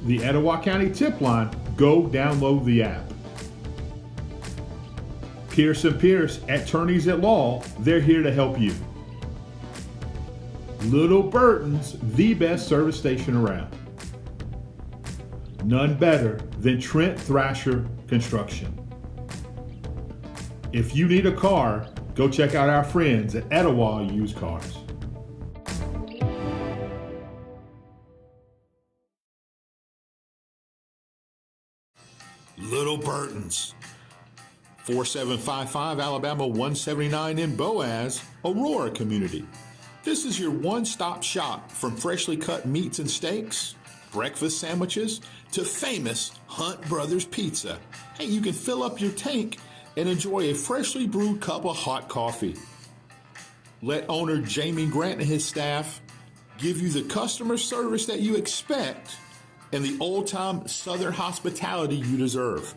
the Etowah County Tip Line, go download the app. Pierce & Pierce, attorneys at law, they're here to help you. Little Burton's, the best service station around. None better than Trent Thrasher Construction. If you need a car, go check out our friends at Etowah Used Cars. Little Burton's, 4755 Alabama 179 in Boaz, Aurora community. This is your one-stop shop from freshly cut meats and steaks, breakfast sandwiches, to famous Hunt Brothers Pizza. Hey, you can fill up your tank and enjoy a freshly brewed cup of hot coffee. Let owner Jamie Grant and his staff give you the customer service that you expect and the old-time Southern hospitality you deserve.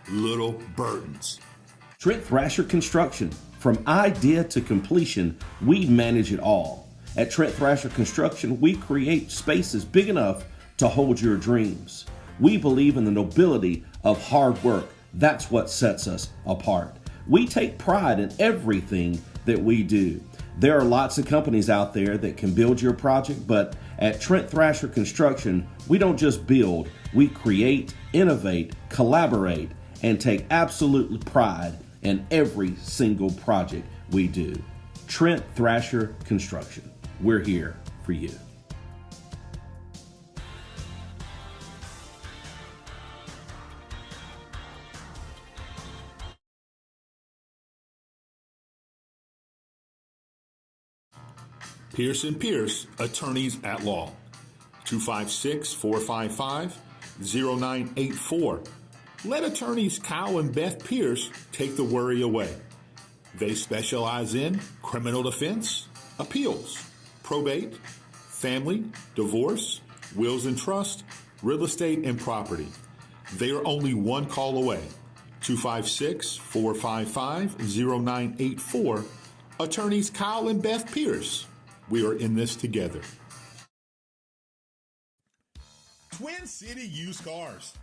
Little Burton's. Trent Thrasher Construction. From idea to completion, we manage it all. At Trent Thrasher Construction, we create spaces big enough to hold your dreams. We believe in the nobility of hard work. That's what sets us apart. We take pride in everything that we do. There are lots of companies out there that can build your project, but at Trent Thrasher Construction, we don't just build, we create, innovate, collaborate, and take absolute pride in every single project we do. Trent Thrasher Construction. We're here for you. Pierce & Pierce, attorneys at law. 256-455-0984. Let attorneys Kyle and Beth Pierce take the worry away. They specialize in criminal defense, appeals, probate, family, divorce, wills and trust, real estate, and property. They are only one call away. 256-455-0984. Attorneys Kyle and Beth Pierce. We are in this together. Twin City Used Cars.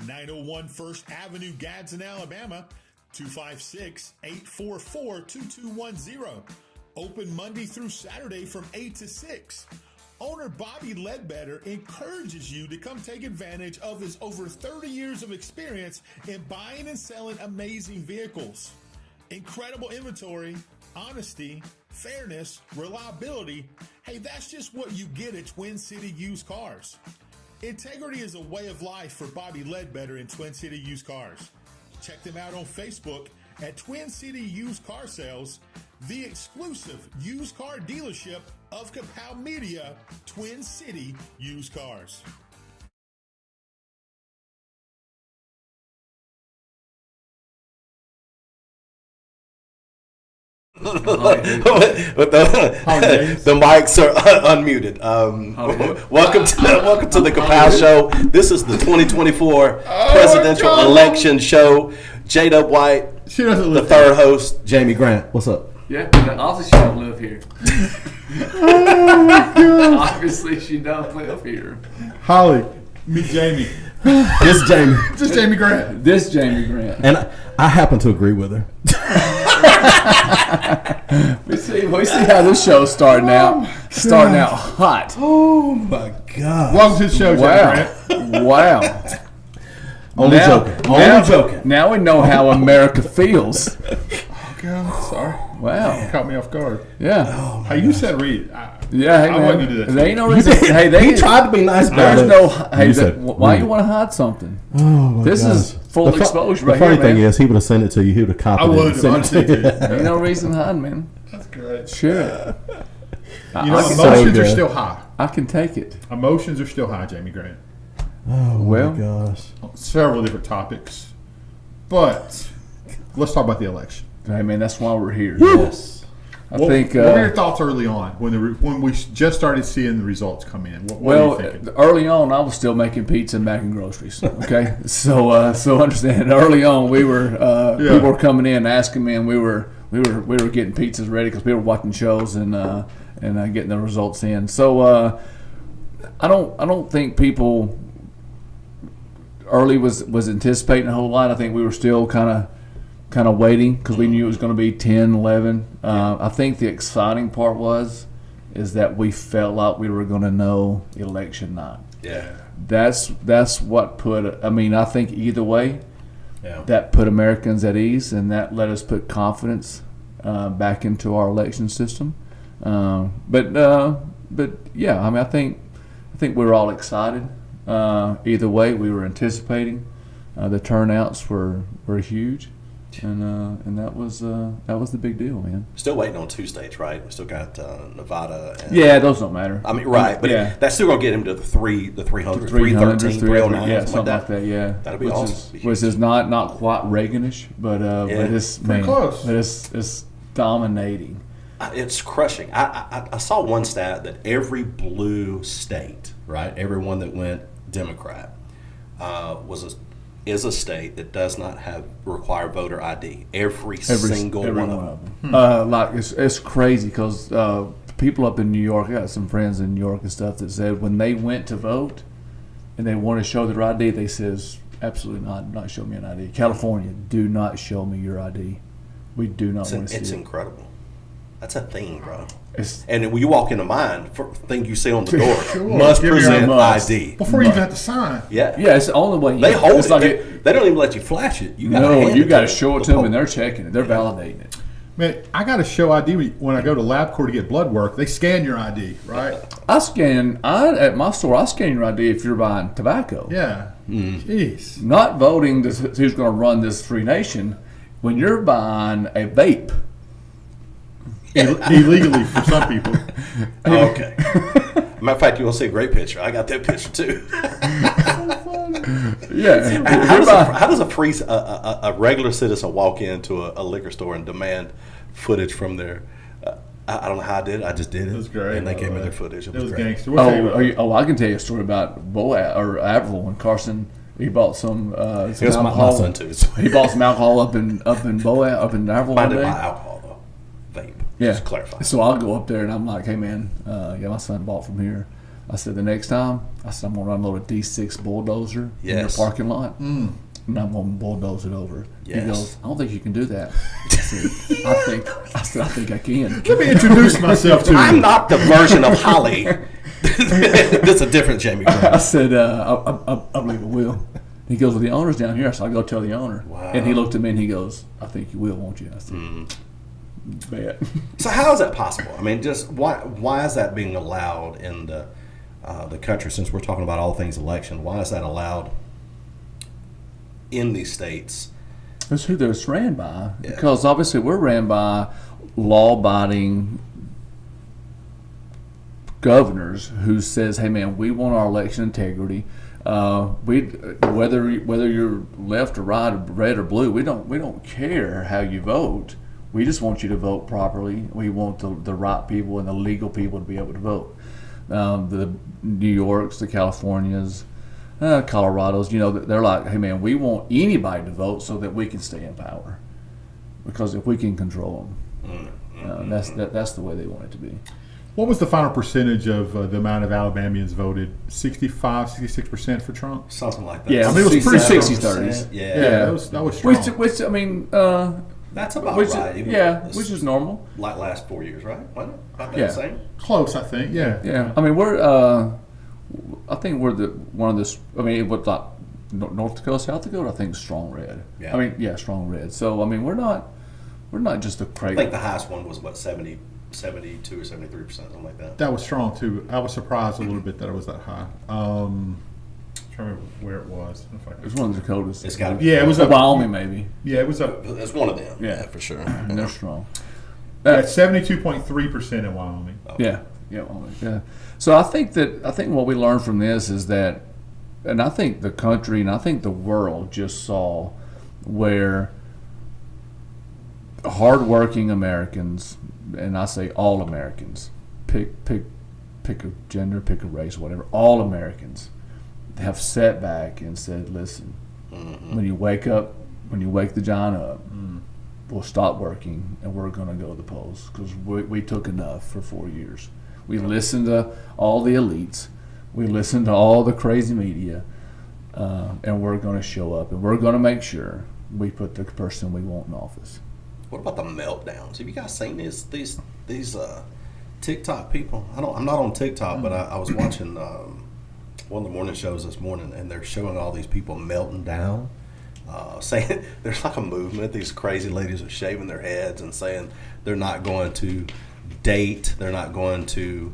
901 First Avenue, Gadsden, Alabama. 256-844-2210. Open Monday through Saturday from 8 to 6. Owner Bobby Ledbetter encourages you to come take advantage of his over 30 years of experience in buying and selling amazing vehicles. Incredible inventory, honesty, fairness, reliability. Hey, that's just what you get at Twin City Used Cars. Integrity is a way of life for Bobby Ledbetter in Twin City Used Cars. Check them out on Facebook at Twin City Used Car Sales, the exclusive used car dealership of Kapow Media, Twin City Used Cars. But the mics are unmuted. Welcome to the Kapow Show. This is the 2024 presidential election show. J-Dub White, the third host, Jamie Grant. What's up? Yeah, obviously she don't live here. Oh my God. Obviously she don't live here. Holly, meet Jamie. This is Jamie. Just Jamie Grant. This Jamie Grant. And I happen to agree with her. We see how this show's starting out. Starting out hot. Oh my God. Welcome to the show, Jamie Grant. Wow. Only joking. Now we know how America feels. Oh God, sorry. Wow. Caught me off guard. Yeah. Hey, you said read. Yeah, hey, I wasn't gonna do that. There ain't no reason. Hey, He tried to be nice about it. There's no. Hey, You said, why you want to hide something? Oh my This gosh. is full exposure right The funny here, thing man. is, he would have sent it to you. He would have copied I would it. and have. sent it to you. Ain't no reason to hide, man. That's great. Sure. You know, so emotions are good. still high. I can take it. Emotions are still high, Jamie Grant. Oh Well. my gosh. Several different topics. But let's talk about the election. Hey, man, that's why we're here. Yes. I What think. were your thoughts early on when we just started seeing the results come in? What were you thinking? Early on, I was still making pizza and bagging groceries. Okay, so understand. Early on, we were people were coming in asking me, and we were getting pizzas ready because we were watching shows and getting the results in. So I don't think people Early was anticipating a whole lot. I think we were still kind of waiting because we knew it was going to be 10, 11. I think the exciting part is that we felt like we were going to know election night. Yeah. That's what put. I mean, I think either way, that put Americans at ease, and that let us put confidence back into our election system. But yeah, I mean, I think we were all excited. Either way, we were anticipating. The turnouts were huge, and that was the big deal, man. Still waiting on 2 states, right? We still got Nevada. And, yeah, those don't matter. I mean, right, but that's still gonna get him to the 300, 313, 309, something like that. Yeah, that'd be awesome. Which is not quite Reaganish, but it's close. But it's dominating. It's crushing. I saw one stat that every blue state, right, every one that went Democrat, is a state that does not require voter ID. Every single one of them. Like it's crazy because people up in New York, I got some friends in New York and stuff that said when they went to vote and they want to show their ID, they says absolutely not show me an ID. California, do not show me your ID. We do not want to see it. It's incredible. That's a thing, bro. And when you walk into mine, first thing you see on the door, must present ID. Before you even have to sign. Yeah. Yeah, it's the only way. They hold it. They don't even let you flash it. You got to show it to them, and they're checking it. They're validating it. Man, I got to show ID when I go to LabCorp to get blood work. They scan your ID, right? At my store, I scan your ID if you're buying tobacco. Yeah. Jeez. Not voting who's going to run this free nation. When you're buying a vape. Illegally for some people. Okay. Matter of fact, you want to see a great picture? I got that picture too. Yeah. How does a regular citizen walk into a liquor store and demand footage from their? I don't know how I did it. I just did it. It was great. And they gave me their footage. It was great. Gangster. I can tell you a story about Boaz or Avril when Carson. He bought some alcohol. My son too. He bought some alcohol up in Boaz, up in Avril one day. Buy alcohol though. Vape. Yeah. Just clarify. So I'll go up there and I'm like, hey man, my son bought from here. I said the next time, I'm gonna run a little D6 bulldozer in your parking lot, and I'm gonna bulldoze it over. Yes. He goes, I don't think you can do that. I think I can. Let me introduce myself to you. I'm not the version of Holly. This is a different Jamie Graham. I said, I believe I will. He goes, well, the owner's down here, so I go tell the owner. Wow. And he looked at me and he goes, I think you will, won't you? I said, bet. So how is that possible? I mean, just why is that being allowed in the country? Since we're talking about all things election, why is that allowed in these states? That's who they're ran by. Yeah. Because obviously we're ran by law-abiding governors who says, hey man, we want our election integrity. Whether you're left or right or red or blue, we don't care how you vote. We just want you to vote properly. We want the right people and the legal people to be able to vote. The New Yorks, the Californias, Colorados, they're like, hey man, we want anybody to vote so that we can stay in power. Because if we can control them, that's the way they want it to be. What was the final percentage of the amount of Alabamians voted? 65, 66% for Trump? Something like that. Yeah, I mean, it was pretty 60-30. Yeah, that was strong. That's about right. Which is normal. Like last 4 years, right? Wasn't it? About the same? Close, I think. Yeah. Yeah. I mean, I think we're what like North Dakota, South Dakota, I think strong red. Yeah. I mean, strong red. So I mean, we're not just a crazy. I think the highest one was 72 or 73%, something like that. That was strong too. I was surprised a little bit that it was that high. I'm trying to remember where it was. It was one of the Dakotas. It's got to be. Yeah, it was up. Wyoming, maybe. Yeah, it was up. It's one of them. Yeah, for sure. And they're strong. That's 72.3% in Wyoming. Oh. Yeah, Wyoming. Yeah. So I think what we learned from this is that, and I think the country and I think the world just saw where hardworking Americans, and I say all Americans, pick a gender, pick a race, whatever, all Americans have sat back and said, listen, when you wake the giant up, we'll stop working and we're going to go to the polls because we took enough for 4 years. We listened to all the elites. We listened to all the crazy media. and we're going to show up, and we're going to make sure we put the person we want in office. What about the meltdowns? Have you guys seen these TikTok people? I'm not on TikTok, but I was watching one of the morning shows this morning, and they're showing all these people melting down, saying there's like a movement. These crazy ladies are shaving their heads and saying they're not going to date, they're not going to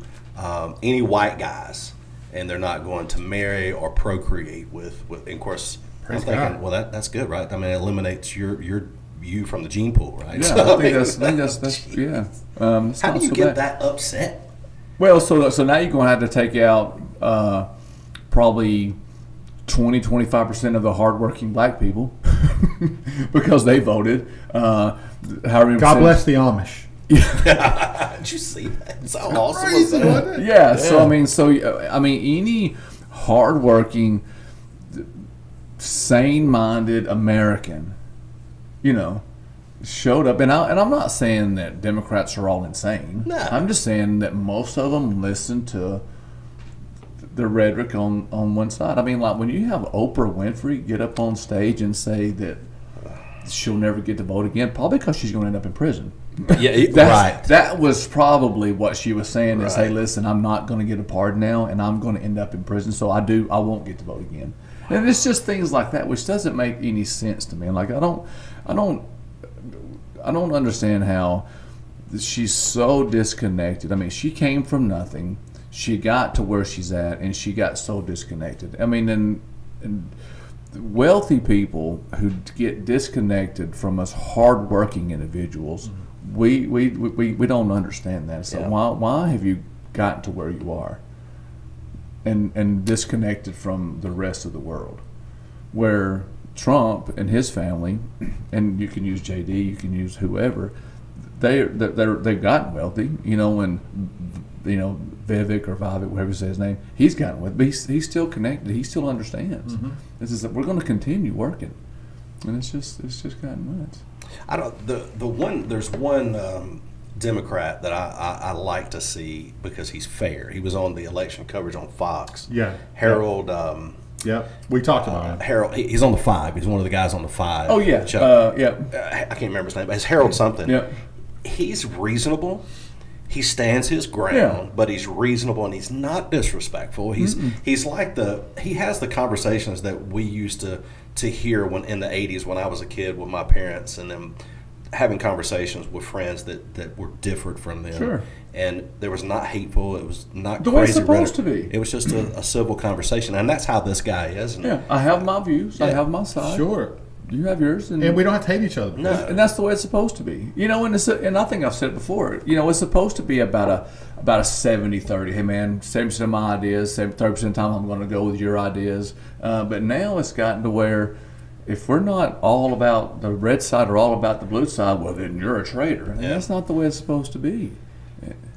any white guys, and they're not going to marry or procreate with. And of course, I'm thinking, well, that's good, right? I mean, it eliminates your you from the gene pool, right? Yeah, So, I think that's yeah. How do you get that upset? Well, so now you're going to have to take out probably 20-25% of the hardworking black people because they voted. God bless the Amish. Did you see that? It's so awesome. Crazy, wasn't it? Yeah. So I mean, any hardworking, sane-minded American, showed up, and I'm not saying that Democrats are all insane. No. I'm just saying that most of them listen to the rhetoric on one side. I mean, like when you have Oprah Winfrey get up on stage and say that she'll never get to vote again, probably because she's going to end up in prison. Yeah, right. That was probably what she was saying. Is, Right. hey, listen, I'm not going to get a pardon now, and I'm going to end up in prison, so I won't get to vote again. And it's just things like that, which doesn't make any sense to me. Like I don't understand how she's so disconnected. I mean, she came from nothing. She got to where she's at, and she got so disconnected. I mean, and wealthy people who get disconnected from us hardworking individuals, we don't understand that. So why have you gotten to where you are and disconnected from the rest of the world? Where Trump and his family, and you can use JD, you can use whoever, they've gotten wealthy, and Vivek or whatever you say his name, he's gotten wealthy, but he's still connected. He still understands. This is that we're going to continue working, and it's just gotten nuts. There's one Democrat that I like to see because he's fair. He was on the election coverage on Fox. Yeah. Harold. Yeah, we talked about him. Harold, he's on the 5. He's one of the guys on the 5. Oh yeah, show. yeah. I can't remember his name, but it's Harold something. Yeah. He's reasonable. He stands his ground, Yeah. but he's reasonable and he's not disrespectful. He's like he has the conversations that we used to hear when in the 80s when I was a kid with my parents and them having conversations with friends that were different from them. Sure. And there was not hateful. It was not The crazy. way it's supposed rhetoric. to be. It was just a civil conversation, and that's how this guy is. And Yeah, I have my views. I Yeah. have my side. Sure. You have yours, And we don't have to hate each other. No. and that's the way it's supposed to be. And I think I've said it before. It's supposed to be about a 70-30. Hey man, 70% of my ideas, 30% of the time I'm going to go with your ideas. But now it's gotten to where if we're not all about the red side or all about the blue side, well then you're a traitor. And that's not the way it's supposed to be.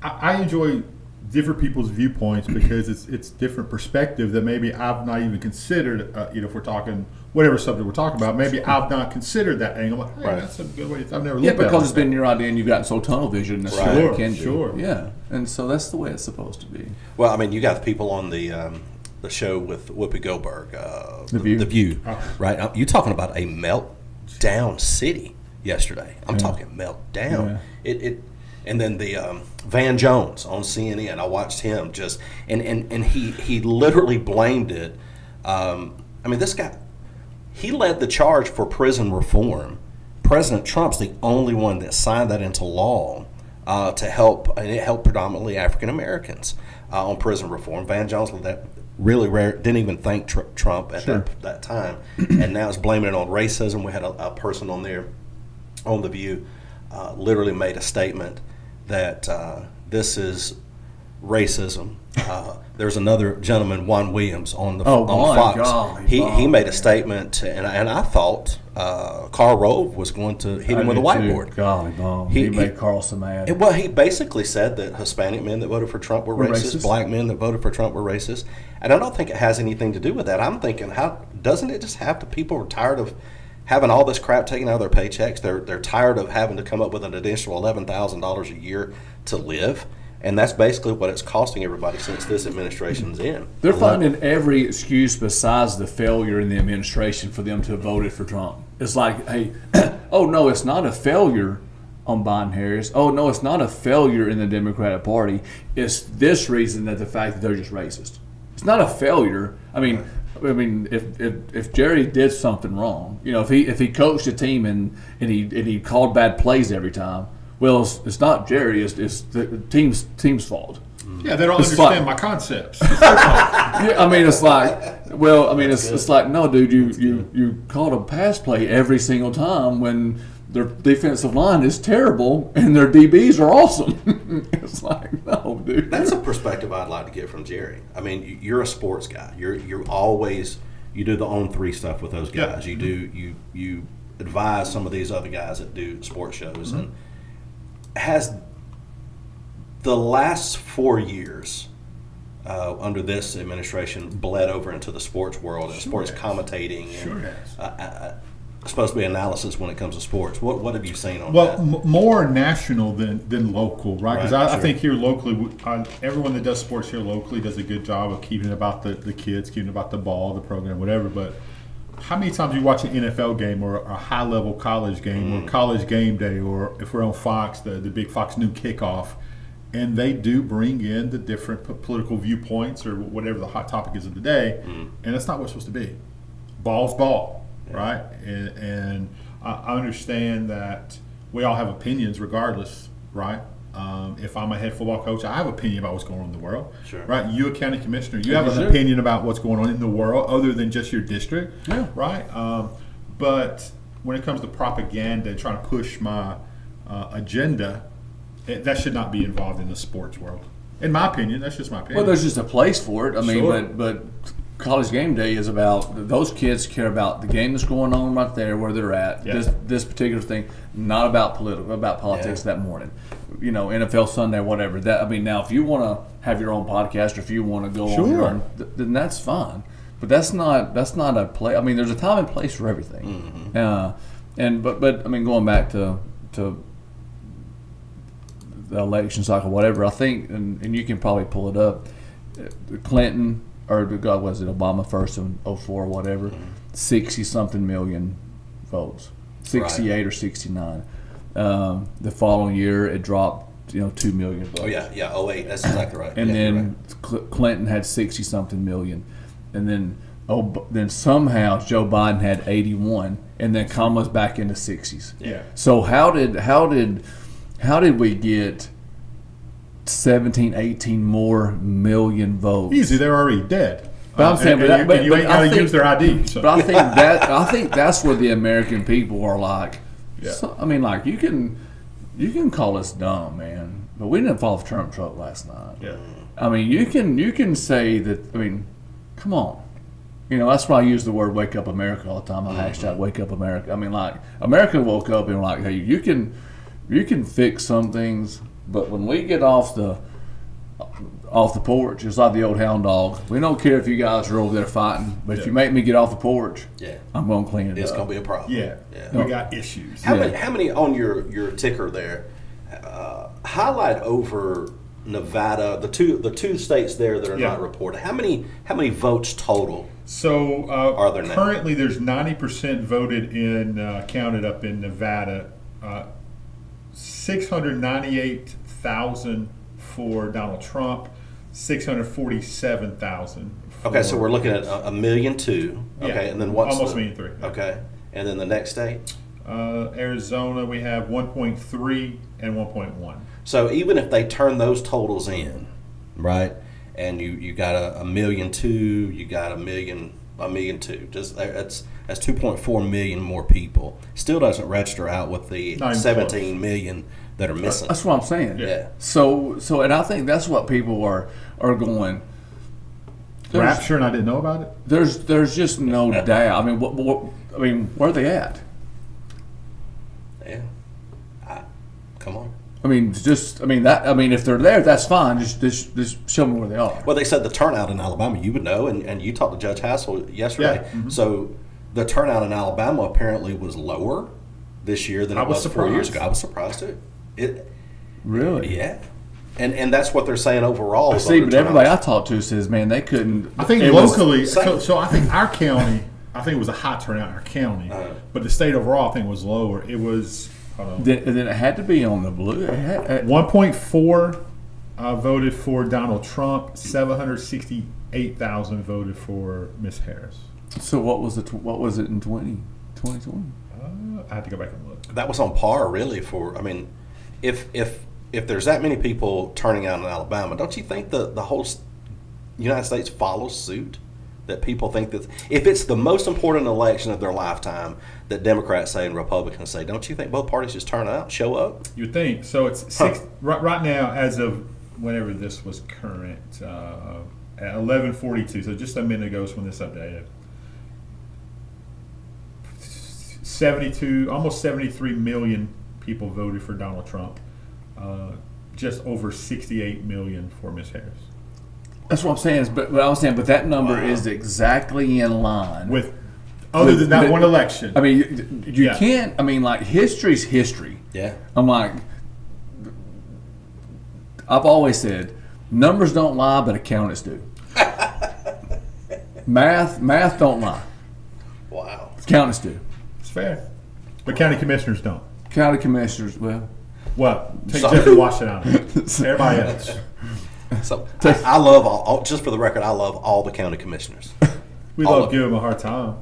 I enjoy different people's viewpoints because it's different perspective that maybe I've not even considered. If we're talking whatever subject we're talking about, maybe I've not considered that angle. Like, hey, that's a good way. I've never looked at it. Because it's been your idea and you've gotten so tunnel vision. That's Right. what it can do. Sure. Yeah, and so that's the way it's supposed to be. Well, I mean, you got the people on the show with Whoopi Goldberg, The View. The View, right? You're talking about a meltdown city yesterday. I'm talking meltdown. And then the Van Jones on CNN. I watched him just and he literally blamed it. This guy, he led the charge for prison reform. President Trump's the only one that signed that into law to help, and it helped predominantly African Americans on prison reform. Van Jones led that really rare, didn't even thank Trump at that time, and now is blaming it on racism. We had a person on there on The View literally made a statement that this is racism. There's another gentleman, Juan Williams, on Fox. God, he made a statement, and I thought Karl Rove was going to hit him with a whiteboard. Golly, Bob. He made Carlson mad. He basically said that Hispanic men that voted for Trump were racist, black men that voted for Trump were racist, and I don't think it has anything to do with that. I'm thinking, how doesn't it just have to? People are tired of having all this crap taken out of their paychecks. They're tired of having to come up with an additional $11,000 a year to live. And that's basically what it's costing everybody since this administration's in. They're finding every excuse besides the failure in the administration for them to have voted for Trump. It's like, hey, oh no, it's not a failure on Biden Harris. Oh no, it's not a failure in the Democratic Party. It's this reason, that the fact that they're just racist. It's not a failure. I mean, if Jerry did something wrong, if he coached a team and he called bad plays every time, well, it's not Jerry. It's the team's fault. Yeah, they don't It's understand like- my concepts. Yeah, I mean, it's like, well, I mean, it's like, no, dude, you called a pass play every single time when their defensive line is terrible and their DBs are awesome. It's like, no, dude. That's a perspective I'd like to get from Jerry. I mean, you're a sports guy. You're always, you do the on-3 stuff with those guys. Yeah. You advise some of these other guys that do sports shows. And has the last 4 years under this administration bled over into the sports world and sports commentating and supposed to be analysis when it comes to sports? What have you seen on Well, that? more national than local, right? Because Right, I sure. think here locally, everyone that does sports here locally does a good job of keeping about the kids, keeping about the ball, the program, whatever. But how many times you watch an NFL game or a high-level college game or college game day, or if we're on Fox, the big Fox New Kickoff, and they do bring in the different political viewpoints or whatever the hot topic is of the day, and that's not what it's supposed to be. Ball's ball. Right, and I understand that we all have opinions, regardless. Right, if I'm a head football coach, I have an opinion about what's going on in the world. Sure. Right, you a county commissioner, you have an Sure. opinion about what's going on in the world, other than just your district. Yeah. Right, but when it comes to propaganda and trying to push my agenda, that should not be involved in the sports world. In my opinion, that's just my opinion. Well, there's just a place for it. I mean, Sure. but college game day is about, those kids care about the game that's going on right there where they're at. Yeah. This particular thing, not about politics that morning. NFL Sunday, whatever. That, I mean, now if you want to have your own podcast or if you want to go on your Sure. own, then that's fine. But that's not a play. I mean, there's a time and place for everything. But I mean, going back to the election cycle, whatever. I think, and you can probably pull it up. Clinton. Or God, was it Obama first in 2004 or whatever? 60-something million votes, 68 or 69. The following year, it dropped, 2 million votes. Oh yeah, 08. That's exactly right. And Yeah, you're then Clinton had 60-something million, and then somehow Joe Biden had 81, and then Kamala's back in the 60s. Yeah. So how did we get 17, 18 more million votes? easy, they're already dead. But I'm saying, and you ain't got to I use their ID. So. But I think that's where the American people are like. Yeah. So, I mean, like you can call us dumb, man, but we didn't fall off Trump truck last night. Yeah. I mean, you can say that. I mean, come on. That's why I use the word "Wake Up America" all the time. I hashtag "Wake Up America." I mean, like America woke up and like, hey, you can fix some things. But when we get off the porch, it's like the old hound dog. We don't care if you guys are over there fighting, but if you make me get off the porch, I'm going to clean it up. It's going to be a problem. Yeah. We got issues. How many on your ticker there? Highlight over Nevada, the two states there that are not reported. How many votes total? So Are there now? currently, there's 90% voted in counted up in Nevada. 698,000 for Donald Trump, 647,000. Okay, so we're looking at 1.2 million. Okay, Yeah, and then what's almost 1.3 million. Okay, and then the next state. Arizona, we have 1.3 and 1.1. So even if they turn those totals in, right, and you got a 1.2 million, you got 1.2 million. Just that's 2.4 million more people. Still doesn't register out with the Not even 17 million that are missing. That's what I'm saying. Yeah. So, and I think that's what people are going. Rapture, and I didn't know about it. There's just no doubt. I mean, where are they at? Yeah. Come on. I mean, if they're there, that's fine. Just show me where they are. Well, they said the turnout in Alabama, you would know, and you talked to Judge Hassel yesterday. Yeah. Mm-hmm. So the turnout in Alabama apparently was lower this year than it was 4 years ago. I was surprised too. Really? Yeah. And that's what they're saying overall. See, but everybody I talked to says, man, they couldn't. I think it locally, was- so I think our county, I think it was a high turnout in our county, but the state overall I think was lower. It was, hold on, then it had to be on the blue. 1.4 voted for Donald Trump, 768,000 voted for Miss Harris. So what was it in 2020? I have to go back and look. that was on par, really. For I mean, if there's that many people turning out in Alabama, don't you think the whole United States follows suit? That people think that if it's the most important election of their lifetime, that Democrats say and Republicans say, don't you think both parties just turn out, show up? You'd think. So it's right now, as of whenever this was current, at 11:42, so just a minute ago is when this updated. almost 73 million people voted for Donald Trump. Just over 68 million for Miss Harris. That's what I'm saying. But I was saying, but that number is exactly in line With other than that but- one election. I mean, you Yeah. can't. I mean, like history's history. Yeah. I'm like, I've always said, numbers don't lie, but accountants do. math don't lie. Wow. Accountants do. It's fair. But county commissioners don't. County commissioners, well, What? Take Sorry. Jeffrey Washington out of it. Everybody else. So I love all. Just for the record, I love all the county commissioners. We All love of giving them a hard time.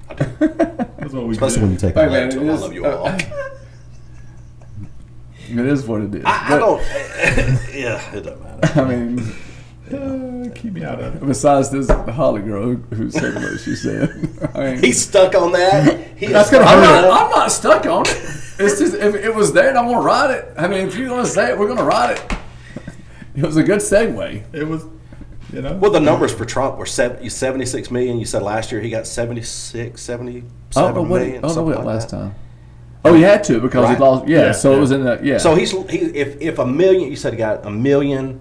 I do. That's what we Especially do. when you take Hey, the man, to it them. I is- love you all. it is what it is. I don't. Yeah, it doesn't matter. I mean, Keep me out of it. besides this Holly girl who said what she said. I mean, He's stuck on that. That's gonna I'm hurt. not, I'm not stuck on it. It's just if it was there, and I'm gonna ride it. I mean, if you're gonna say it, we're gonna ride it. It was a good segue. It was, you know. Well, the numbers for Trump were 76 million. You said last year he got 77 million. Something last that. time. Oh, he had to because Right. he lost. Yeah, Yeah, so yeah. it was in the So if a million, you said he got a million,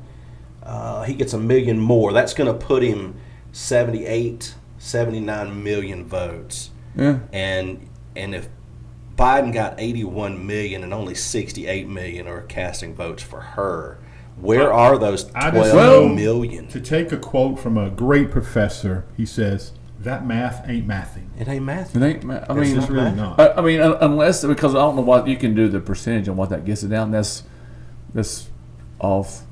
he gets a million more. That's going to put him 78, 79 million votes. yeah. And if Biden got 81 million and only 68 million are casting votes for her, where are those I 12 just know million? To take a quote from a great professor, he says, that math ain't mathing. It ain't math. It ain't. I mean, It's really not. I mean, unless because I don't know what you can do the percentage and what that gets it down. That's off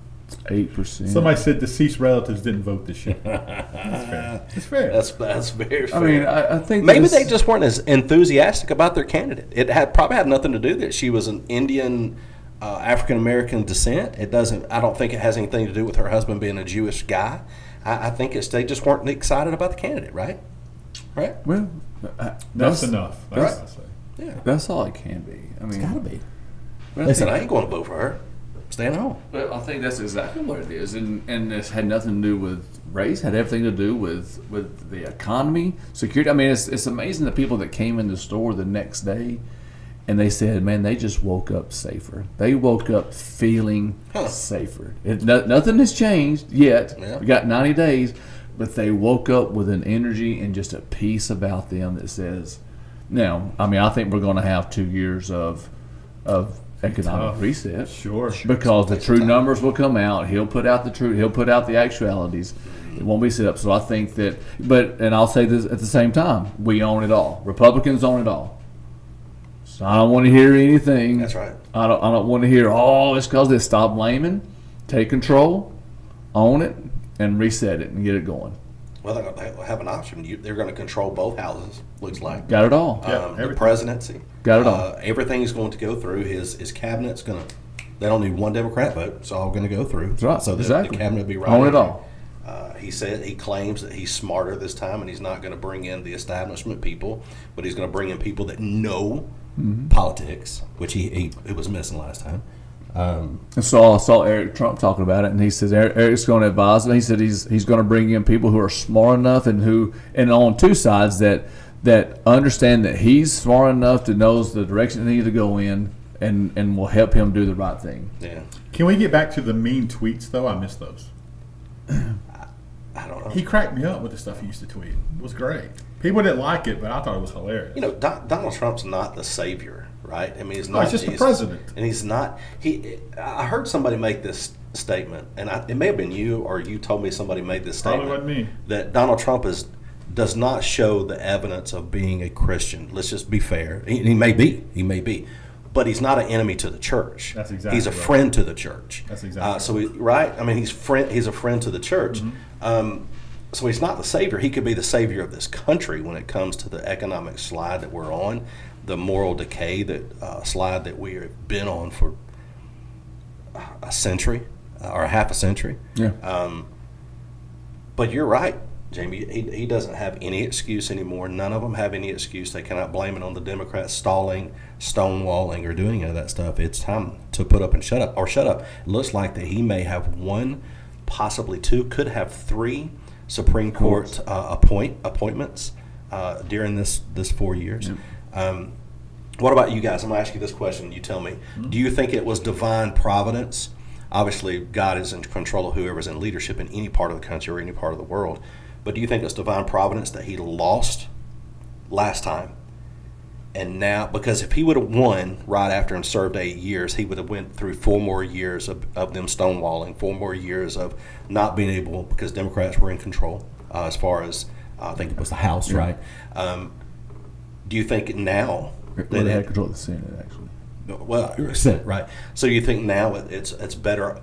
8%. Somebody said deceased relatives didn't vote this year. That's fair. It's fair. That's very fair. I mean, I think Maybe this- they just weren't as enthusiastic about their candidate. It probably had nothing to do that she was an Indian, African American descent. It doesn't. I don't think it has anything to do with her husband being a Jewish guy. I think they just weren't excited about the candidate, right? Right. Well, That's enough. That's what I say. Yeah. That's all it can be. I mean, Gotta be. but I They said think- I ain't going to vote for her. Staying home. But I think that's exactly what it is, and this had nothing to do with race. Had everything to do with the economy, security. I mean, it's amazing the people that came in the store the next day, and they said, "Man, they just woke up safer. They woke up feeling safer. Nothing has changed yet. Yeah. We got 90 days, but they woke up with an energy and just a peace about them that says, now, I mean, I think we're going to have 2 years of economic Tough. reset." Sure. Because the true numbers will come out. He'll put out the truth. He'll put out the actualities. It won't be set up. So I think that, and I'll say this at the same time, we own it all. Republicans own it all. So I don't want to hear anything. That's right. I don't want to hear, oh, it's because they stop blaming, take control, own it, and reset it and get it going. Well, they have an option. They're going to control both houses. Looks like. Got it all. Yeah, The everything. presidency. Got it all. Everything's going to go through. His cabinet's going to. They don't need one Democrat vote. It's all going to go through. That's right. So Exactly. the cabinet will be right. Own in it there. all. He claims that he's smarter this time, and he's not going to bring in the establishment people, but he's going to bring in people that know politics, which he was missing last time. And so I saw Eric Trump talking about it, and he says Eric's going to advise him. He said he's going to bring in people who are smart enough and on two sides that understand that he's smart enough to knows the direction they need to go in and will help him do the right thing. Yeah, Can we get back to the mean tweets, though? I missed those. I don't know. He cracked me up with the stuff he used to tweet. It was great. People didn't like it, but I thought it was hilarious. You know, Donald Trump's not the savior, right? I mean, he's No, not. he's just the president. And he's not. I heard somebody make this statement, and it may have been you, or you told me somebody made this statement. Probably wasn't me. That Donald Trump does not show the evidence of being a Christian. Let's just be fair. He may be, but he's not an enemy to the church. That's exactly He's a right. friend to the church. That's exactly so right. I mean, he's a friend to the church. So he's not the savior. He could be the savior of this country when it comes to the economic slide that we're on, the moral decay slide that we have been on for a century or half a century. Yeah. But you're right, Jamie. He doesn't have any excuse anymore. None of them have any excuse. They cannot blame it on the Democrats stalling, stonewalling, or doing any of that stuff. It's time to put up and shut up, or shut up. It looks like that he may have one, possibly two, could have three Supreme Court appointments during this 4 years. What about you guys? I'm going to ask you this question. You tell me. Do you think it was divine providence? Obviously, God is in control of whoever's in leadership in any part of the country or any part of the world. But do you think it's divine providence that he lost last time? And now, because if he would have won right after and served 8 years, he would have went through 4 more years of them stonewalling, 4 more years of not being able, because Democrats were in control as far as, I think it was the House, right? Do you think now Well, they had control of the Senate, actually. Well, Senate, right? So you think now it's better?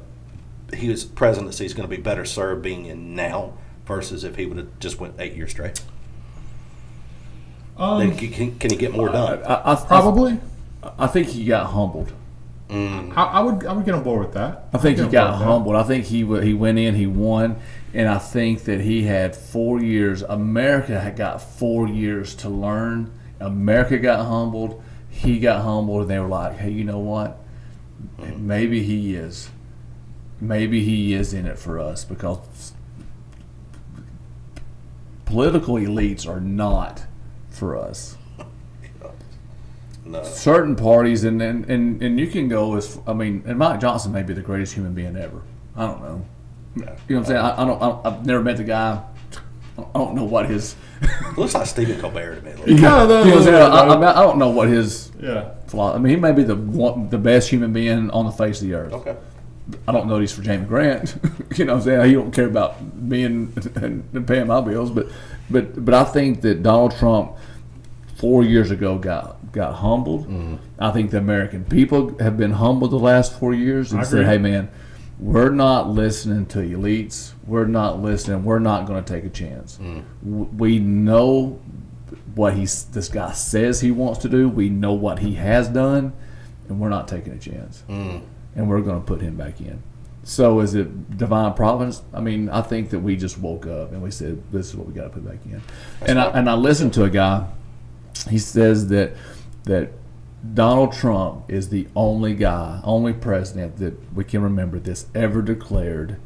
His presidency is going to be better served being in now versus if he would have just went 8 years straight. Then can he get more done? Probably. I think he got humbled. I would get on board with that. I think he I'd get on board got with that. humbled. I think he went in, he won, and I think that he had 4 years. America had got 4 years to learn. America got humbled. He got humbled, and they were like, "Hey, you know what? Maybe he is. Maybe he is in it for us because political elites are not for us." No. Certain parties, and you can go as, I mean, and Mike Johnson may be the greatest human being ever. I don't know. You know what I'm saying? I've never met the guy. I don't know what his. Looks like Stephen Colbert to me. You know what I'm saying? I don't know what his. Yeah. Flaw. I mean, he may be the best human being on the face of the earth. Okay. I don't know that he's for Jamie Grant. You know what I'm saying? He don't care about me and paying my bills, but I think that Donald Trump 4 years ago got humbled. I think the American people have been humbled the last 4 years and said, "Hey, man, we're not listening to elites. We're not listening. We're not going to take a chance. We know what this guy says he wants to do. We know what he has done, and we're not taking a chance. And we're going to put him back in." So is it divine providence? I mean, I think that we just woke up and we said, "This is what we got to put back in." I listened to a guy. He says that Donald Trump is the only president that we can remember that's ever declared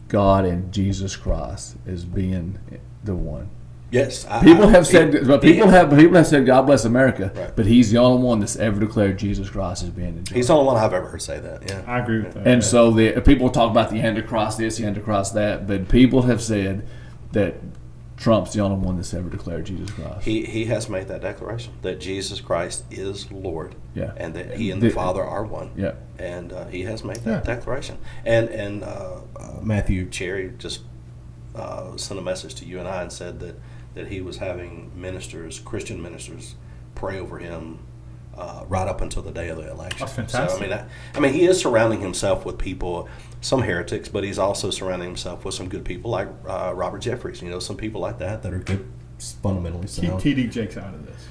God and Jesus Christ as being the one. Yes. People have said God bless America, Right. but he's the only one that's ever declared Jesus Christ as being the judge. He's the only one I've ever heard say that. Yeah. I agree with that. And so the people talk about the Antichrist this, the Antichrist that, but people have said that Trump's the only one that's ever declared Jesus Christ. He has made that declaration that Jesus Christ is Lord. Yeah. And that he and the Father are one. Yeah. And he has made that declaration. And Matthew Cherry just sent a message to you and I and said that he was having Christian ministers, pray over him right up until the day of the election. That's fantastic. So, I mean, he is surrounding himself with people, some heretics, but he's also surrounding himself with some good people like Robert Jeffries. You know, some people like that are good, fundamentally Keep sound. TD Jakes out of this.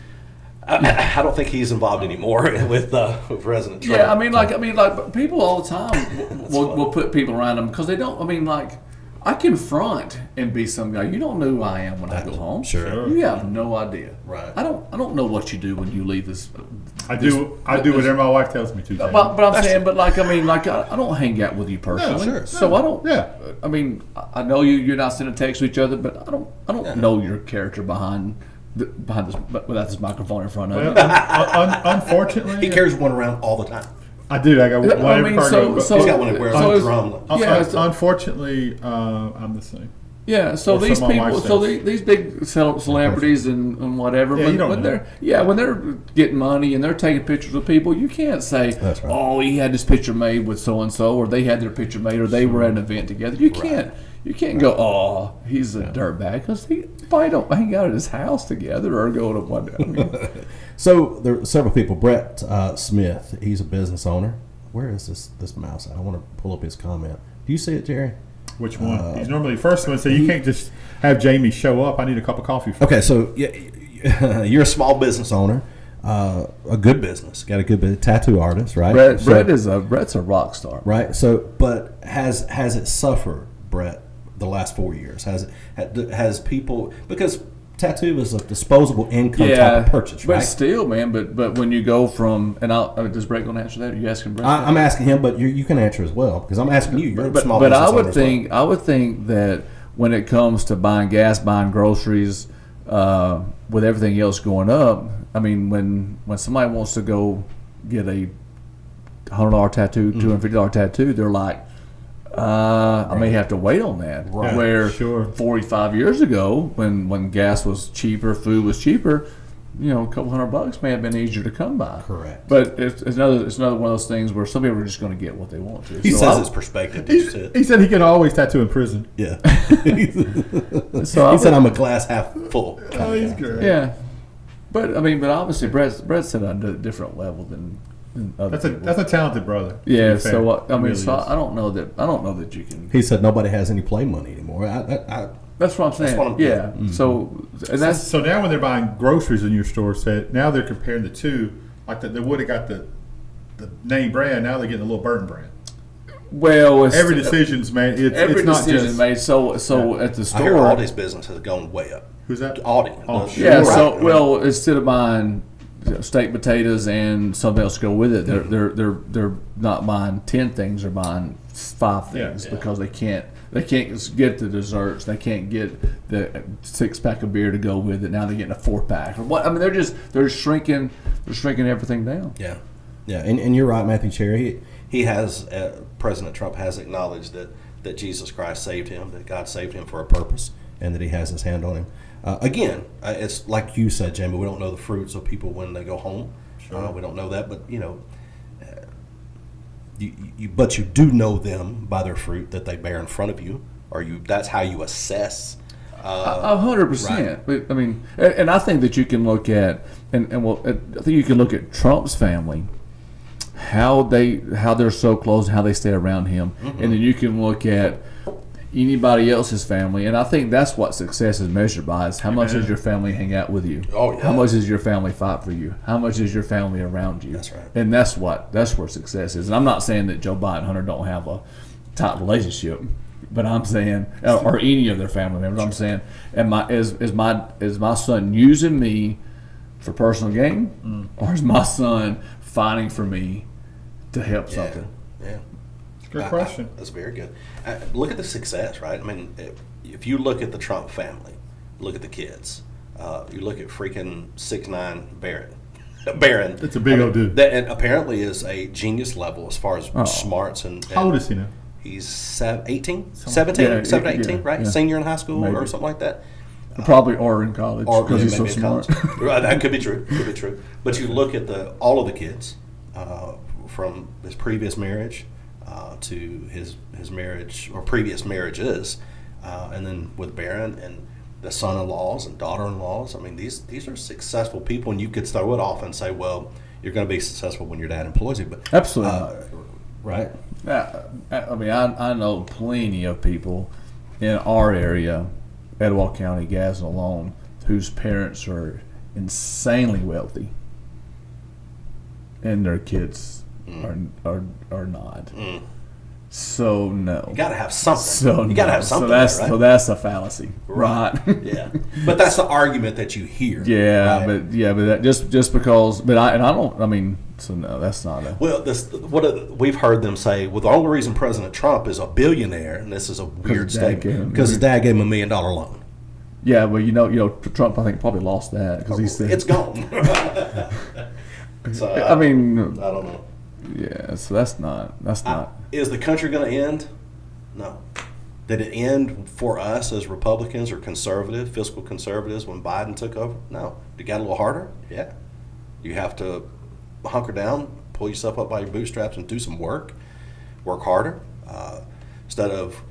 I don't think he's involved anymore with President Trump. Yeah, I mean, like people all the time will put people around them because they don't. I mean, like, I confront and be some guy. You don't know who I am when I go home. Sure. You have no idea. Right. I don't know what you do when you leave this. I do whatever my wife tells me to. Jamie. But I'm saying, I don't hang out with you personally. sure. So I don't. Yeah. I mean, I know you're not sending texts to each other, but I don't know your character behind this without this microphone in front of you. Unfortunately, He carries one around all the time. I do. I got one every car. He's got one that wears on a drum. Yeah, Unfortunately, I'm the same. Yeah, so Or these some my people, wife so says. these big celebrities and whatever, Yeah, you don't when know. when they're getting money and they're taking pictures of people, you can't say, That's right. "Oh, he had this picture made with so and so," or they had their picture made, or they were at an event together. You can't go, "Oh, he's a dirtbag," because they probably don't hang out at his house together or go to one. I mean, So there are several people. Brett Smith, he's a business owner. Where is this mouse at? I want to pull up his comment. Do you see it, Jerry? Which one? He's normally the first one, so you can't just have Jamie show up. I need a cup of coffee. Okay, so you're a small business owner, a good business, got a good tattoo artist, right? Brett's a rock star. Right. So, but has it suffered, Brett, the last 4 years? Has people, because tattoo is a disposable income type of purchase, but right? still, man. But when you go from does Brett going to answer that? Are you asking Brett? I'm asking him, but you can answer as well because I'm asking you. You're a small But business I owner would as well. I would think that when it comes to buying gas, buying groceries, with everything else going up, I mean, when somebody wants to go get a $100 tattoo, $250 tattoo, they're like, I may have to wait on that. Right. Where Sure. 45 years ago, when gas was cheaper, food was cheaper, a couple $100 may have been easier to come by. Correct. But it's another one of those things where some people are just going to get what they want to. He So says I- it's perspective. Did you see it? He said he could always tattoo in prison. Yeah. So I He said would- I'm a glass half full. Oh, he's great. Yeah, but obviously Brett's at a different level than other people. That's a talented brother. to Yeah, be fair. so It really is. I don't know that you can. He said nobody has any play money anymore. That's what I'm saying. what I'm- yeah. So and that's So now when they're buying groceries in your store, now they're comparing the two. Like they would have got the name brand. Now they're getting a little Burton brand. well, it's, Every decision's made. every it's not decision just made. So at the I hear store. Aldi's business has gone way up. Who's that? Aldi. Oh, The- sure. Yeah. Right. So instead of buying steak, potatoes, and something else to go with it, they're not buying 10 things. They're buying 5 things Yeah. because they can't get the desserts. They can't get the 6-pack of beer to go with it. Now they're getting a 4-pack. Or what? I mean, they're shrinking. They're shrinking everything down. Yeah, yeah, and you're right, Matthew Cherry. He has President Trump has acknowledged that Jesus Christ saved him, that God saved him for a purpose, and that He has His hand on him. Again, it's like you said, Jamie. We don't know the fruits of people when they go home. Sure. We don't know that, but but you do know them by their fruit that they bear in front of you, or that's how you assess. 100%. But, I mean, and I think that you can look at, I think you can look at Trump's family, how they're so close and how they stay around him, and then you can look at anybody else's family, and I think that's what success is measured by: is how much does your family hang out with you? Oh, yeah. How much does your family fight for you? How much is your family around you? That's right. And that's where success is. And I'm not saying that Joe Biden and Hunter don't have a tight relationship, but I'm saying, or any of their family members, I'm saying, is my son using me for personal gain, or is my son fighting for me to help something? Yeah. Good question. That's very good. Look at the success, right? I mean, if you look at the Trump family, look at the kids. You look at freaking 6'9" Barron. It's a big old dude. That and apparently is a genius level as far as smarts and. How old is he now? He's 18, 17, Yeah, 17, 18, yeah, right? yeah. Senior in high school Maybe. or something like that. Probably or in college Or because he's so maybe in smart. college. Right, that could be true. Could be true. But you look at all of the kids from his previous marriage to his marriage or previous marriages, and then with Barron and the son-in-laws and daughter-in-laws. I mean, these are successful people, and you could throw it off and say, well, you're going to be successful when your dad employs you. But Absolutely. right. I mean, I know plenty of people in our area, Etowah County, Gadsden alone, whose parents are insanely wealthy, and their kids are not. So no. You got to have something. So you got to no. have something. So right? that's a fallacy, right? Yeah, but that's the argument that you hear. Yeah, right? but that just because, but I don't. I mean, so no, that's not a. Well, we've heard them say, well, the only reason President Trump is a billionaire, and this is a weird his dad gave statement, him- because his dad gave him $1 million loan. Yeah, well, you know, Trump I think probably lost that because he said It's gone. So, I mean, I don't know. yeah. So that's not. Is the country going to end? No. Did it end for us as Republicans or conservative, fiscal conservatives, when Biden took over? No. It got a little harder? Yeah. You have to hunker down, pull yourself up by your bootstraps, and do some work harder. Instead of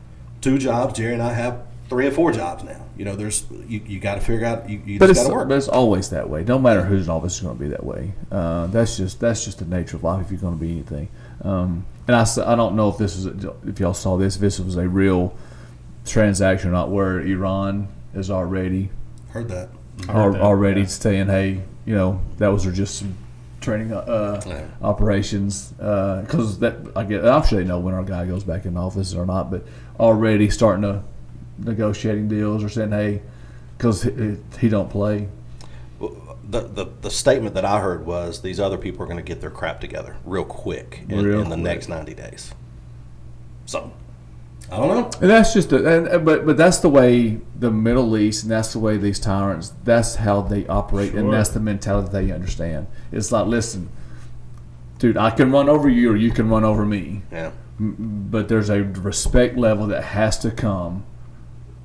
2 jobs, Jerry and I have 3 and 4 jobs now. You know, you got to figure out, you just got to work. But it's always that way. No matter who's in office, it's going to be that way. That's just the nature of life if you're going to be anything. And I don't know if y'all saw this, if this was a real transaction or not, where Iran is already Heard that. already saying, hey, you know, that was just some training operations, because I'm sure they know when our guy goes back in office or not, but already starting to negotiating deals or saying, hey, because he don't play. The statement that I heard was these other people are going to get their crap together real quick in the next 90 days. So, I don't know. And that's just but that's the way the Middle East, and that's the way these tyrants, that's how they operate, and that's the mentality they understand. It's like, listen, dude, I can run over you or you can run over me. Yeah. But there's a respect level that has to come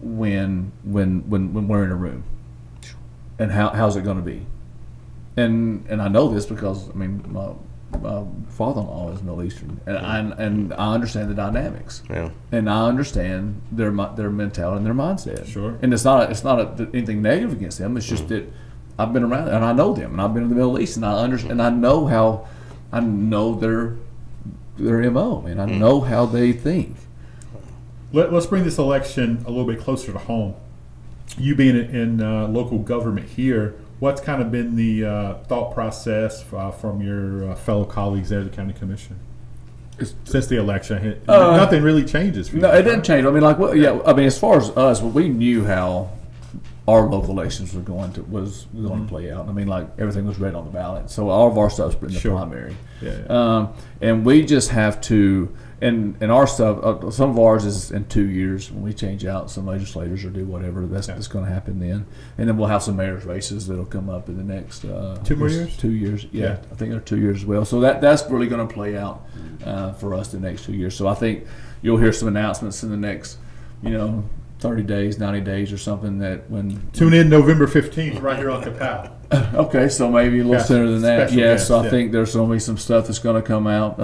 when we're in a room. And how's it going to be? And I know this because, I mean, my father-in-law is Middle Eastern, and I understand the dynamics. Yeah. And I understand their mentality and their mindset. Sure. And it's not anything negative against them. It's just that I've been around and I know them, and I've been in the Middle East, and I understand, and I know their MO, and I know how they think. Let's bring this election a little bit closer to home. You being in local government here, what's kind of been the thought process from your fellow colleagues there at the county commission since the election? Nothing really changes for you. No, it didn't change. I mean, as far as us, we knew how our local elections were going to play out. I mean, like, everything was red on the ballot, so all of our stuff's in the primary. Yeah. And we just have to. And our stuff, some of ours is in 2 years when we change out some legislators or do whatever. That's going to happen then. And then we'll have some mayor's races that'll come up in the next 2 more years. 2 years, yeah. I think they're 2 years as well. So that's really going to play out for us the next 2 years. So I think you'll hear some announcements in the next, 30 days, 90 days or something that when tune in November 15th right here on Kapow. Okay, so maybe a little sooner than that. Yeah, guest, so I think there's going to be some stuff that's going to come out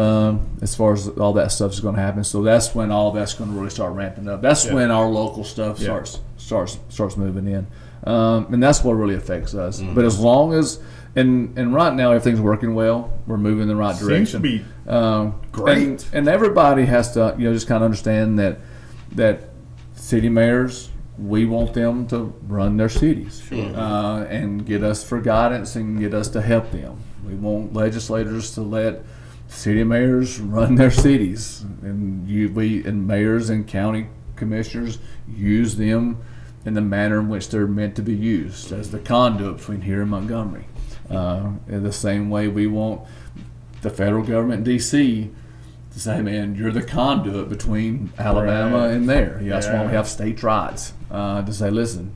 as far as all that stuff is going to happen. So that's when all that's going to really start ramping up. That's when our local stuff starts moving in, and that's what really affects us. But as long as and right now everything's working well, we're moving in the right direction. Seems to be great. And everybody has to just kind of understand that city mayors, we want them to run their cities and get us for guidance and get us to help them. We want legislators to let city mayors run their cities, and mayors and county commissioners use them in the manner in which they're meant to be used, as the conduit between here and Montgomery. In the same way, we want the federal government in D.C. to say, man, you're the conduit between Alabama and there. That's why we have state rights, to say, listen,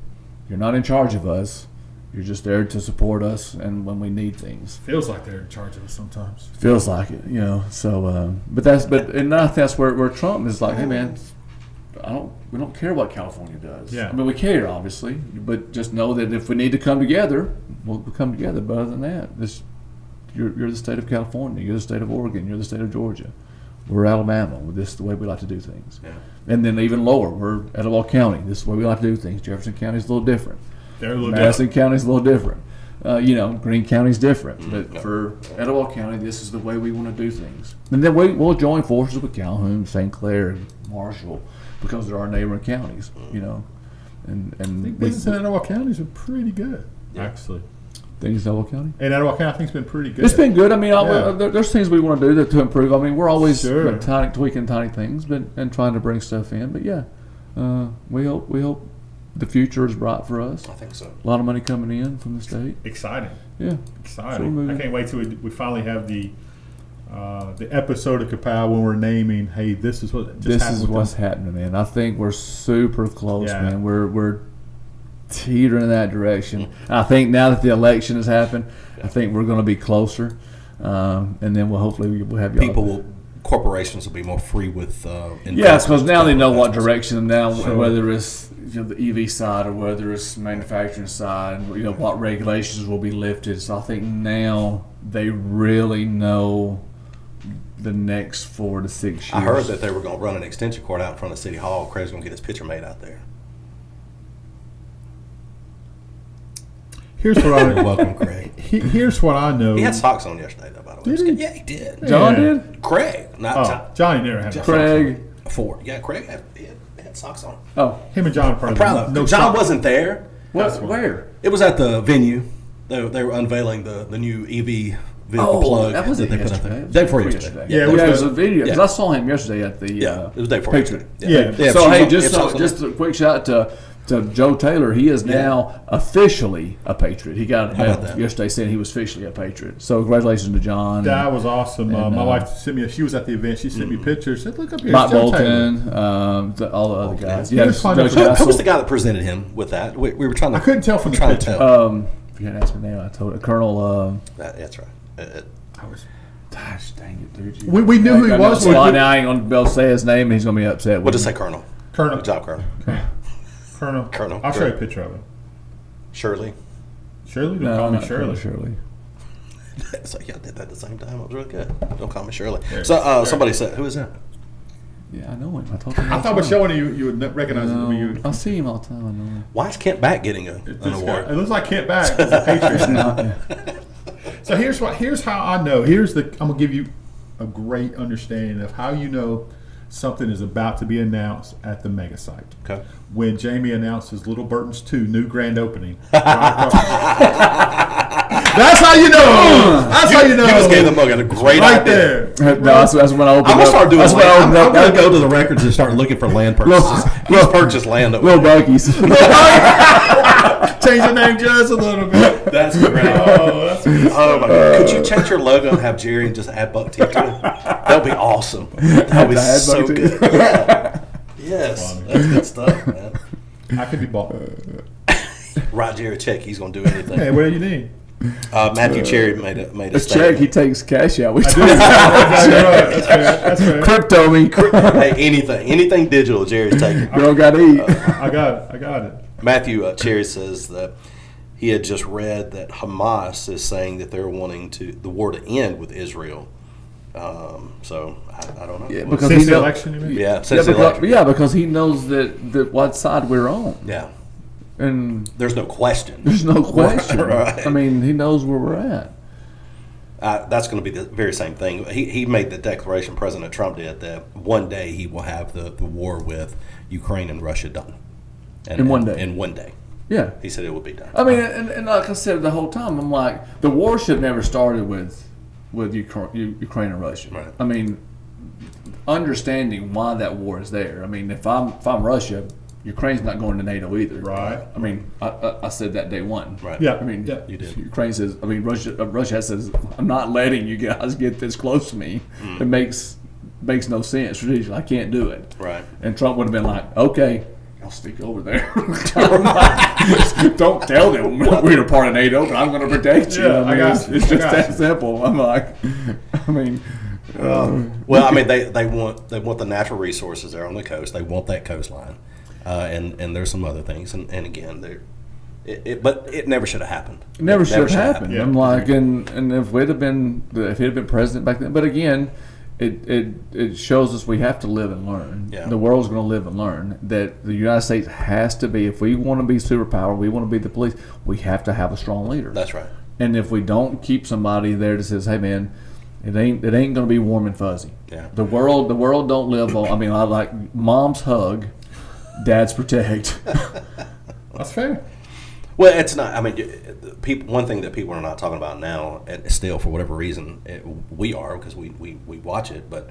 you're not in charge of us. You're just there to support us and when we need things. Feels like they're in charge of us sometimes. Feels like it, So, and I think that's where Trump is like, hey, man, we don't care what California does. Yeah. I mean, we care, obviously, but just know that if we need to come together, we'll come together. But other than that, you're the state of California. You're the state of Oregon. You're the state of Georgia. We're Alabama. This is the way we like to do things. Yeah. And then even lower, we're Etowah County. This is the way we like to do things. Jefferson County is a little different. They're a little Madison County is a little different. Greene County is different. But for Etowah County, this is the way we want to do things. And then we'll join forces with Calhoun, St. Clair, and Marshall because they're our neighboring counties. And I think business in Etowah County has been pretty good, actually. Things in Etowah County? And Etowah County, I think, has been pretty good. It's been good. I mean, there's things we want to do to improve. I mean, we're always tweaking tiny things, and trying to bring stuff in. But we hope the future is bright for us. I think so. A lot of money coming in from the state. Exciting. Yeah. Exciting. I can't wait till we finally have the episode of Kapow when we're naming, hey, this is what's happening, man. I think we're super close, man. We're teetering in that direction. I think now that the election has happened, I think we're going to be closer, and then we'll have y'all. People will corporations will be more free with Yes, because now they know what investments. direction. Now, whether it's the EV side or whether it's manufacturing side, what regulations will be lifted. So I think now they really know the next 4 to 6 years. I heard that they were going to run an extension cord out in front of City Hall. Craig's going to get his picture made out there. Here's what I Welcome, Craig. here's what I know. He had socks on yesterday, though, by the way. Did he? Yeah, he did. John Yeah. did? Craig, not Oh, Johnny never had Craig. Ford. Yeah, Craig had socks on. Oh, Him and John are probably Proud of no him. John socks. wasn't there. what? Where? It was at the venue. They were unveiling the new EV vehicle Oh, plug that wasn't they put out yesterday. there. It was Day before before yesterday. Yeah, Yeah, it was the- a video because yeah. I saw him yesterday at the Yeah, it was day before Patriot. yesterday. Yeah. So if hey, she's on- if just she's on a quick shout to Joe Taylor. He is now officially a Patriot. He got a How about medal that? yesterday saying he was officially a Patriot. So congratulations to John. That was awesome. And, my wife sent me. She was at the event. She sent me pictures. Said, "Look up here, Mike Joe Taylor." Bolton, all the other guys. Yeah, Yes, it's fine. Joe Who- Who was the Jassel. guy that presented him with that? We were trying to. I couldn't tell from the trying to picture. tell. If you hadn't asked me now, I told it. Colonel. That's right. Gosh, dang it, dude. We knew who he was. Well, now I ain't gonna be able to say his name, and he's gonna be upset. We'll with just me. say Colonel. Colonel. Good job, Colonel. Colonel. I'll show Great. you a picture of him. Shirley. Shirley, don't No, call I'm me not Shirley. Shirley. So y'all did that at the same time. It was really good. Don't call me Shirley. So somebody said, "Who is that?" Yeah, I know him. I told him. I thought by showing you would recognize him. When you, I see him all the time. I know him. Why is Kent Back getting an this guy, award? it looks like Kent Back. He's a Patriot now. So here's how I know. I'm gonna give you a great understanding of how you know something is about to be announced at the mega site. Okay. When Jamie announces Little Burton's 2 new grand opening. That's how you know. That's how you know. You just gave the mug a great right idea. there. No, that's when I opened I'm gonna up. start doing. That's when I Land. opened I'm up. gonna go to the records and start looking for land purchases. He's purchased land over Little there. Bucky's. Change the name just a little bit. That's great. Oh my god! Could you change your logo and have Jerry and just add buck teeth to it? That'd be awesome. That'd be Add so buck good. teeth. Yeah. Yes, that's good stuff, man. I could be bought. Write Jerry a check. He's gonna do anything. Hey, what do you need? Matthew Cherry made a The check, statement. he takes cash out. We That's right. That's fair. That's fair. Crypto me. Hey, anything digital, Jerry's taking. Girl got to eat. I got it. Matthew Cherry says that he had just read that Hamas is saying that they're wanting the war to end with Israel. So I don't know. Yeah, because Since he the know- election, you mean? Yeah, Yeah, since the because, election. yeah, because he knows that what side we're on, Yeah. and There's no question. there's no question. Right. I mean, he knows where we're at. That's going to be the very same thing. He made the declaration, President Trump did, that one day he will have the war with Ukraine and Russia done. In one day. In one day. Yeah. He said it would be done. I mean, and like I said the whole time, I'm like, the war should have never started with Ukraine and Russia. Right. I mean, understanding why that war is there. I mean, if I'm Russia, Ukraine's not going to NATO either. Right. I mean, I said that day one. Right. Yeah. I mean, Yeah. You did. Ukraine says. I mean, Russia says, "I'm not letting you guys get this close to me." It makes no sense strategically. I can't do it. Right. And Trump would have been like, "Okay, I'll stick over there. Don't tell them we're a part of NATO, but I'm going to protect you." Yeah, I mean, I got you. it's I just got that you. simple. I'm like, I mean, Well, I mean, they want the natural resources there on the coast. They want that coastline, and there's some other things. And again, but it never should have happened. it never should have happened. Yeah. I'm like, and if he'd have been president back then, but again, it shows us we have to live and learn. Yeah. The world's going to live and learn that the United States has to be. If we want to be superpower, we want to be the police. We have to have a strong leader. That's right. And if we don't keep somebody there that says, "Hey, man, it ain't going to be warm and fuzzy." Yeah. The world don't live on. I mean, I like mom's hug, dad's protect. That's fair. Well, it's not. I mean, people. One thing that people are not talking about now, and still for whatever reason, we are because we watch it. But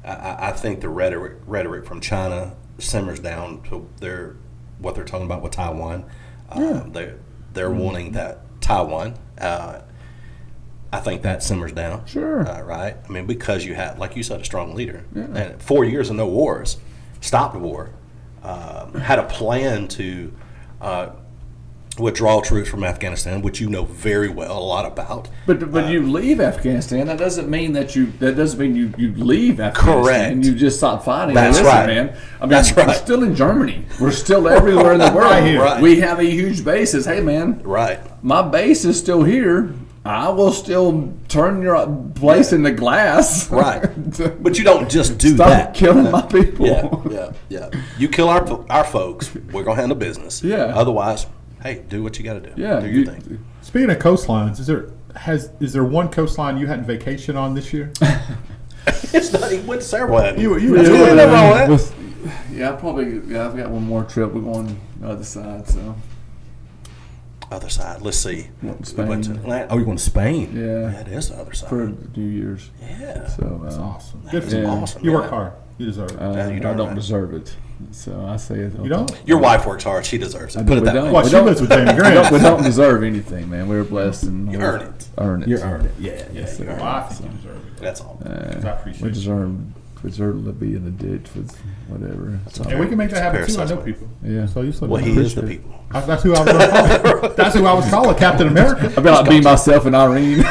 I think the rhetoric from China simmers down to what they're talking about with Taiwan. They're wanting that Taiwan. I think that simmers down. Sure. Right. I mean, because you have, like you said, a strong leader. And 4 years of no wars, stopped war, had a plan to withdraw troops from Afghanistan, which you know very well a lot about. But you leave Afghanistan. That doesn't mean you leave Afghanistan. Correct. And you just stop fighting. That's Listen, right. man. I mean, That's right. We're still in Germany. We're still everywhere in the world. Right. We have a huge base. Hey, man. Right. My base is still here. I will still turn your place into glass. Right. But you don't just do Stop that. killing my people. Yeah. You kill our folks, we're going to handle business. Yeah. Otherwise, hey, do what you got to do. Yeah. Do your thing. Speaking of coastlines, is there one coastline you hadn't vacation on this year? It's not even with several. You were That's doing good. it. I've got one more trip. We're going the other side, so. Other side. Let's see. Spain. We went to Atlanta. Oh, you're going to Spain? Yeah. It is the other side. For New Year's. Yeah. So, That's awesome. That Good is for you. awesome. You man. work hard. You deserve it. Yeah, you I darn don't right. deserve it. So I say it. You don't? Your wife works hard. She deserves it. Put it We that don't. way. Well, we she don't- lives with Jamie We Grant. don't deserve anything, man. We're blessed and You earn it. Earn it. You earn it. Yeah. Yes, you sir. earn Well, it. I think you deserve it. That's all. 'Cause I appreciate We it. deserve to be in the ditch with whatever. So, And we can make that happen too. I know Parasite. people. Yeah. So you Well, he is the people. That's who I was going to call. That's who I was calling, Captain America. I feel like being myself and Irene.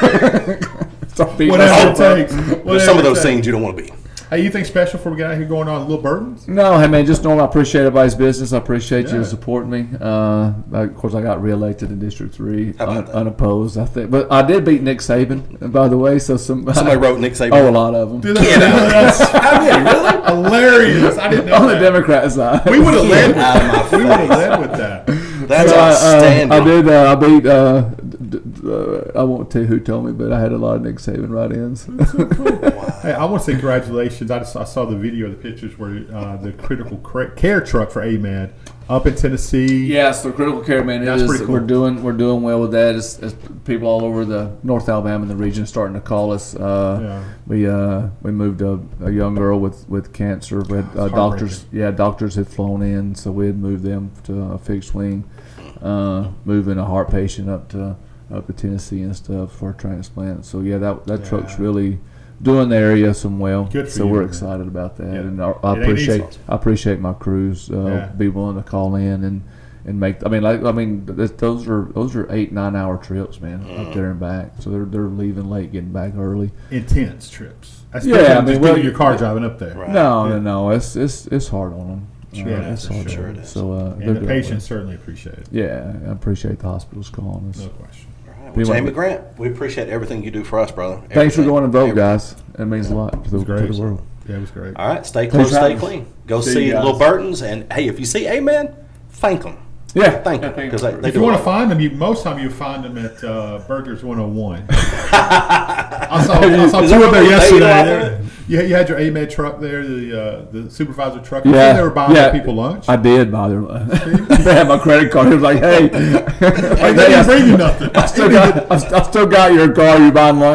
Start being Whatever myself. it takes. There's Whatever some of it those takes. things you don't want to be. Hey, you think special before we get out here going on Little Burdens? No, hey man, just knowing I appreciate everybody's business. I appreciate Yeah. you supporting me. Of course, I got reelected in District 3, How about that? unopposed. I think, but I did beat Nick Saban, by the way. So Somebody wrote Nick Saban. Oh, a lot of them Dude, that's hilarious. I didn't know on the that. Democrat side. We would have led with Out of my that. We would have face. led with that. That's So outstanding. I did. I beat. I won't tell you who told me, but I had a lot of Nick Saban write-ins. Hey, I want to say congratulations. I saw the video, the pictures where the critical care truck for AMAD up in Tennessee. Yes, the critical care man. That's pretty cool. We're doing well with that. As people all over the North Alabama and the region are starting to call us. We moved a young girl with cancer. We had doctors. Yeah, doctors had flown in, so we had moved them to a fixed wing. Moving a heart patient up to Tennessee and stuff for a transplant. So yeah, that truck's really doing the area some well. Good for so you, we're man. excited about that, Yeah. and It I ain't easy. appreciate my crews Yeah. be willing to call in and make. Those are 8-9 hour trips, man, up there and back. So they're leaving late, getting back early. Intense trips. That's Yeah, different I than mean, just well, getting your car driving up there. Right. No, it's hard on them. Yeah, it's for hard. sure on it them. is. So they're And the doing patients certainly appreciate it. well. Yeah, I appreciate the hospitals calling us. No question. All right. Well, Be Jamie one- Grant, we appreciate everything you do for us, brother. Thanks for Everything. going to vote, Everything. guys. It means a lot to the great. world. Yeah, it was great. All right, stay Thanks close, for stay having us. clean. Go See see you guys. Little Burton's, and hey, if you see Amen, thank them. Yeah, Thank them because they If do you want a to lot. find them, most time you find them at Burgers 101. I saw Is two that of them what they yesterday. do out There. You had your AMED truck there, the supervisor truck. Yeah, You said they were buying people lunch. I did buy their lunch. They had my credit card. He was like, "Hey, Like, they didn't bring you nothing. I still got your car. You buying lunch?"